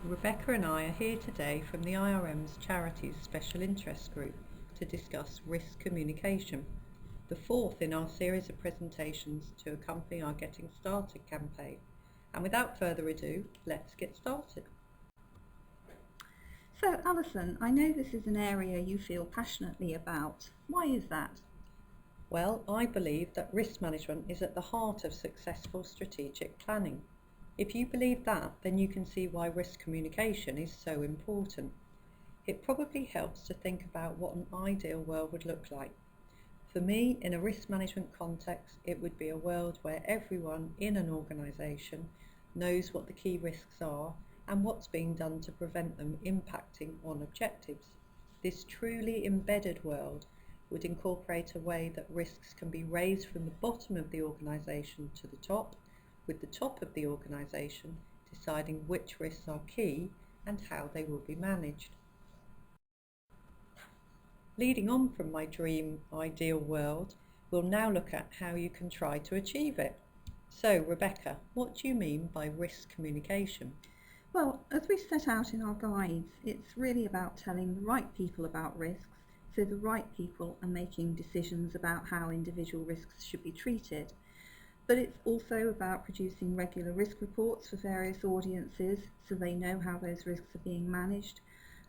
Rebecca and I are here today from the IRM's Charities Special Interest Group to discuss risk communication, the fourth in our series of presentations to accompany our Getting Started campaign. And without further ado, let's get started. So Alison, I know this is an area you feel passionately about. Why is that? Well, I believe that risk management is at the heart of successful strategic planning. If you believe that, then you can see why risk communication is so important. It probably helps to think about what an ideal world would look like. For me, in a risk management context, it would be a world where everyone in an organisation knows what the key risks are and what's being done to prevent them impacting on objectives. This truly embedded world would incorporate a way that risks can be raised from the bottom of the organisation to the top, with the top of the organisation deciding which risks are key and how they will be managed. Leading on from my dream ideal world, we'll now look at how you can try to achieve it. So Rebecca, what do you mean by risk communication? Well, as we set out in our guides, it's really about telling the right people about risks, so the right people are making decisions about how individual risks should be treated. But it's also about producing regular risk reports for various audiences so they know how those risks are being managed.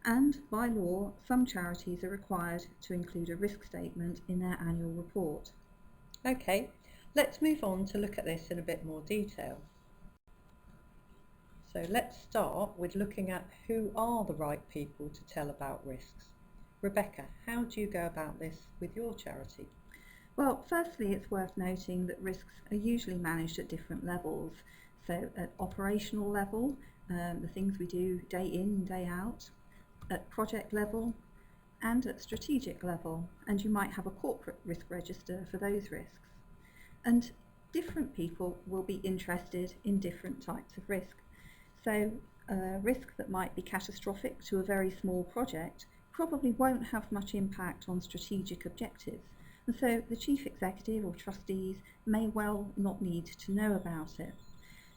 And by law, some charities are required to include a risk statement in their annual report. Okay, let's move on to look at this in a bit more detail. So let's start with looking at who are the right people to tell about risks. Rebecca, how do you go about this with your charity? Well, firstly, it's worth noting that risks are usually managed at different levels. So at operational level, the things we do day in, day out, at project level, and at strategic level. And you might have a corporate risk register for those risks. And different people will be interested in different types of risk. So a risk that might be catastrophic to a very small project probably won't have much impact on strategic objectives. And so the chief executive or trustees may well not need to know about it.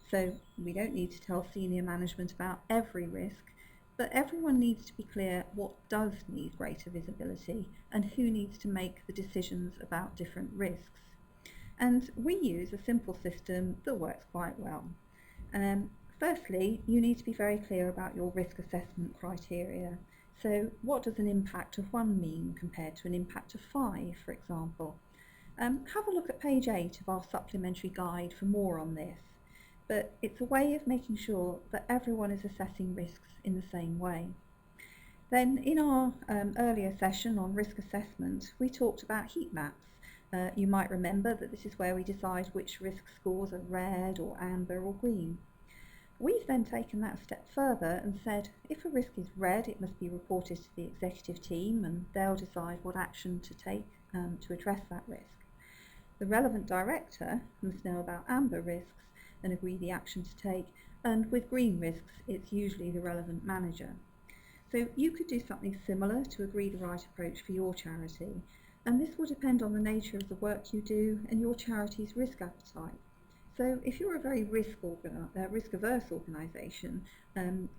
So we don't need to tell senior management about every risk, but everyone needs to be clear what does need greater visibility and who needs to make the decisions about different risks. And we use a simple system that works quite well. Firstly, you need to be very clear about your risk assessment criteria. So what does an impact of 1 mean compared to an impact of 5, for example? Have a look at page 8 of our supplementary guide for more on this. But it's a way of making sure that everyone is assessing risks in the same way. Then in our earlier session on risk assessment, we talked about heat maps. You might remember that this is where we decide which risk scores are red or amber or green. We've then taken that a step further and said if a risk is red, it must be reported to the executive team and they'll decide what action to take to address that risk. The relevant director must know about amber risks and agree the action to take, and with green risks, it's usually the relevant manager. So you could do something similar to agree the right approach for your charity, and this will depend on the nature of the work you do and your charity's risk appetite. So if you're a very risk-averse organisation,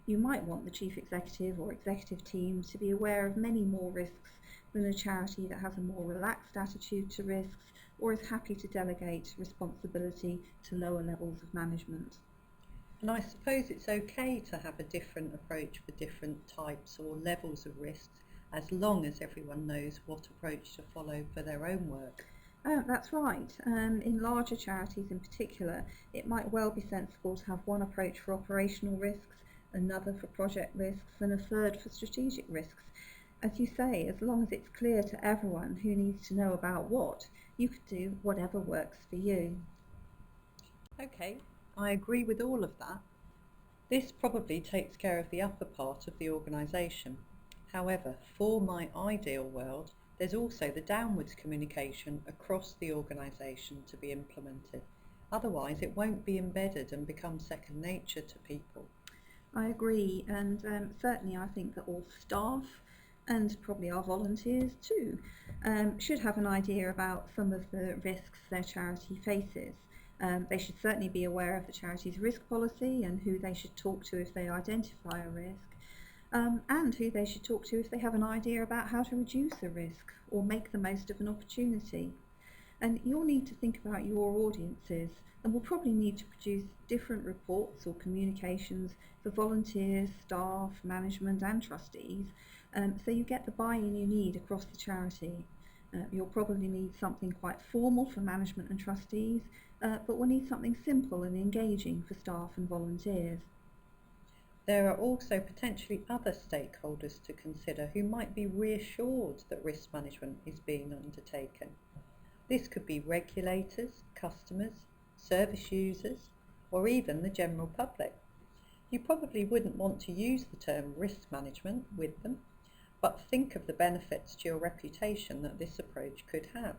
you might want the chief executive or executive team to be aware of many more risks than a charity that has a more relaxed attitude to risks or is happy to delegate responsibility to lower levels of management. And I suppose it's okay to have a different approach for different types or levels of risks, as long as everyone knows what approach to follow for their own work. That's right. In larger charities in particular, it might well be sensible to have one approach for operational risks, another for project risks, and a third for strategic risks. As you say, as long as it's clear to everyone who needs to know about what, you could do whatever works for you. Okay, I agree with all of that. This probably takes care of the upper part of the organisation. However, for my ideal world, there's also the downwards communication across the organisation to be implemented. Otherwise, it won't be embedded and become second nature to people. I agree, and certainly I think that all staff and probably our volunteers too should have an idea about some of the risks their charity faces. They should certainly be aware of the charity's risk policy and who they should talk to if they identify a risk, and who they should talk to if they have an idea about how to reduce a risk or make the most of an opportunity. And you'll need to think about your audiences, and will probably need to produce different reports or communications for volunteers, staff, management and trustees, so you get the buy-in you need across the charity. You'll probably need something quite formal for management and trustees, but we'll need something simple and engaging for staff and volunteers. There are also potentially other stakeholders to consider who might be reassured that risk management is being undertaken. This could be regulators, customers, service users, or even the general public. You probably wouldn't want to use the term risk management with them, but think of the benefits to your reputation that this approach could have.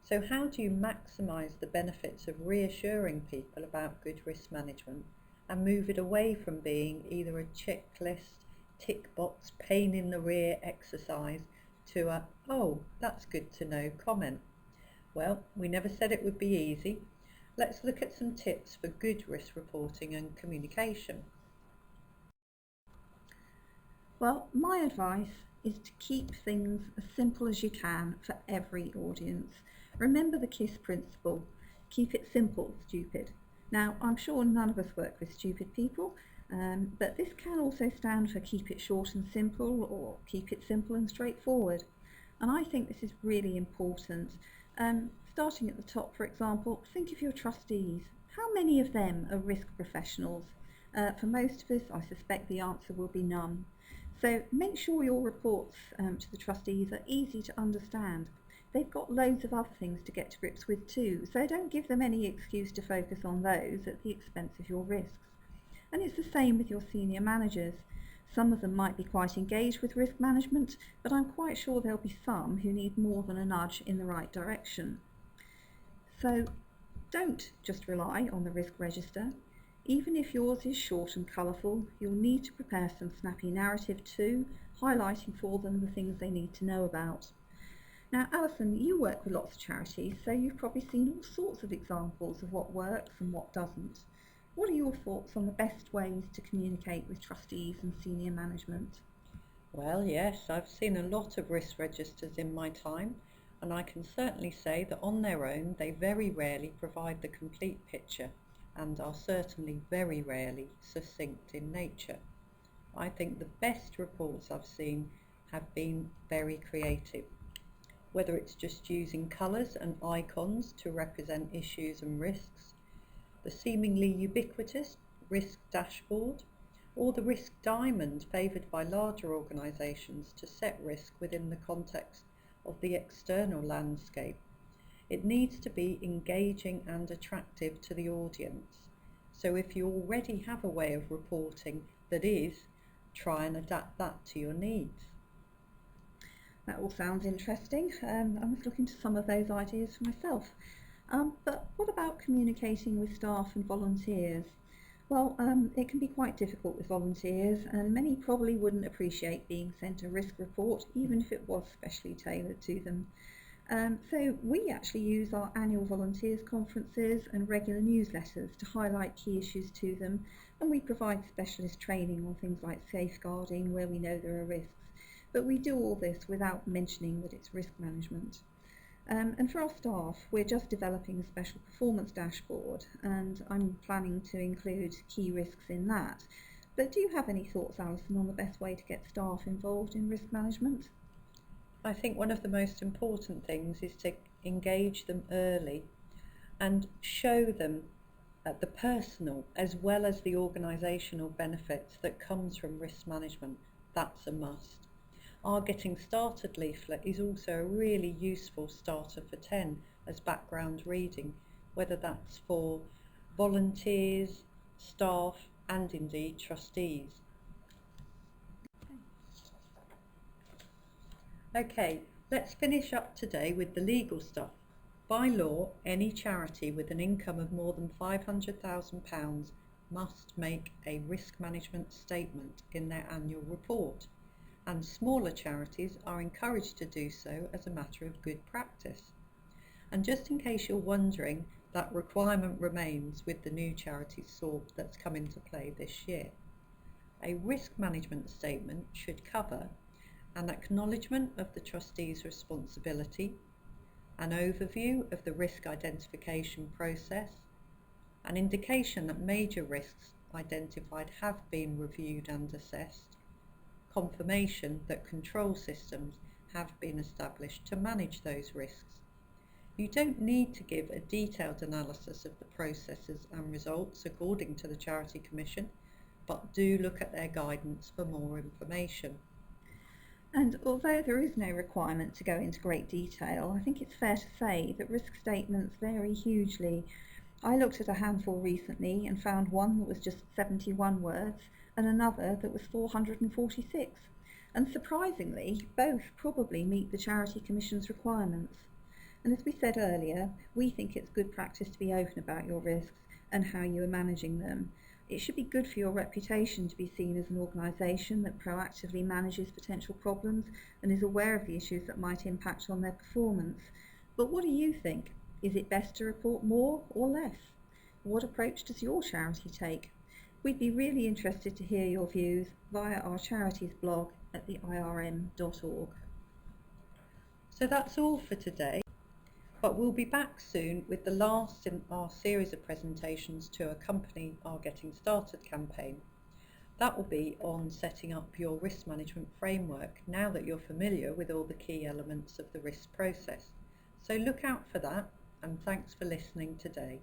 So how do you maximise the benefits of reassuring people about good risk management and move it away from being either a checklist, tick box, pain in the rear exercise to a, oh, that's good to know comment? Well, we never said it would be easy. Let's look at some tips for good risk reporting and communication. Well, my advice is to keep things as simple as you can for every audience. Remember the KISS principle. Keep it simple, stupid. Now, I'm sure none of us work with stupid people, but this can also stand for keep it short and simple, or keep it simple and straightforward. And I think this is really important. Starting at the top, for example, think of your trustees. How many of them are risk professionals? For most of us, I suspect the answer will be none. So make sure your reports to the trustees are easy to understand. They've got loads of other things to get to grips with too, so don't give them any excuse to focus on those at the expense of your risks. And it's the same with your senior managers. Some of them might be quite engaged with risk management, but I'm quite sure there'll be some who need more than a nudge in the right direction. So don't just rely on the risk register. Even if yours is short and colourful, you'll need to prepare some snappy narrative too, highlighting for them the things they need to know about. Now, Alison, you work with lots of charities, so you've probably seen all sorts of examples of what works and what doesn't. What are your thoughts on the best ways to communicate with trustees and senior management? Well, yes, I've seen a lot of risk registers in my time, and I can certainly say that on their own they very rarely provide the complete picture and are certainly very rarely succinct in nature. I think the best reports I've seen have been very creative. Whether it's just using colours and icons to represent issues and risks, the seemingly ubiquitous risk dashboard, or the risk diamond favoured by larger organisations to set risk within the context of the external landscape. It needs to be engaging and attractive to the audience. So if you already have a way of reporting that is, try and adapt that to your needs. That all sounds interesting. I was looking to some of those ideas for myself. But what about communicating with staff and volunteers? Well, it can be quite difficult with volunteers, and many probably wouldn't appreciate being sent a risk report, even if it was specially tailored to them. So we actually use our annual volunteers conferences and regular newsletters to highlight key issues to them, and we provide specialist training on things like safeguarding where we know there are risks. But we do all this without mentioning that it's risk management. And for our staff, we're just developing a special performance dashboard, and I'm planning to include key risks in that. But do you have any thoughts, Alison, on the best way to get staff involved in risk management? I think one of the most important things is to engage them early and show them the personal as well as the organisational benefits that comes from risk management. That's a must. Our Getting Started leaflet is also a really useful starter for 10 as background reading, whether that's for volunteers, staff and indeed trustees. Okay, let's finish up today with the legal stuff. By law, any charity with an income of more than £500,000 must make a risk management statement in their annual report, and smaller charities are encouraged to do so as a matter of good practice. And just in case you're wondering, That requirement remains with the new Charities SORP that's come into play this year. A risk management statement should cover an acknowledgement of the trustee's responsibility, an overview of the risk identification process, an indication that major risks identified have been reviewed and assessed, confirmation that control systems have been established to manage those risks. You don't need to give a detailed analysis of the processes and results according to the Charity Commission, but do look at their guidance for more information. And although there is no requirement to go into great detail, I think it's fair to say that risk statements vary hugely. I looked at a handful recently and found one that was just 71 words and another that was 446. And surprisingly, both probably meet the Charity Commission's requirements. And as we said earlier, we think it's good practice to be open about your risks and how you are managing them. It should be good for your reputation to be seen as an organisation that proactively manages potential problems and is aware of the issues that might impact on their performance. But what do you think? Is it best to report more or less? What approach does your charity take? We'd be really interested to hear your views via our charities blog at the IRM.org. So that's all for today, but we'll be back soon with the last in our series of presentations to accompany our Getting Started campaign. That will be on setting up your risk management framework now that you're familiar with all the key elements of the risk process. So look out for that, and thanks for listening today.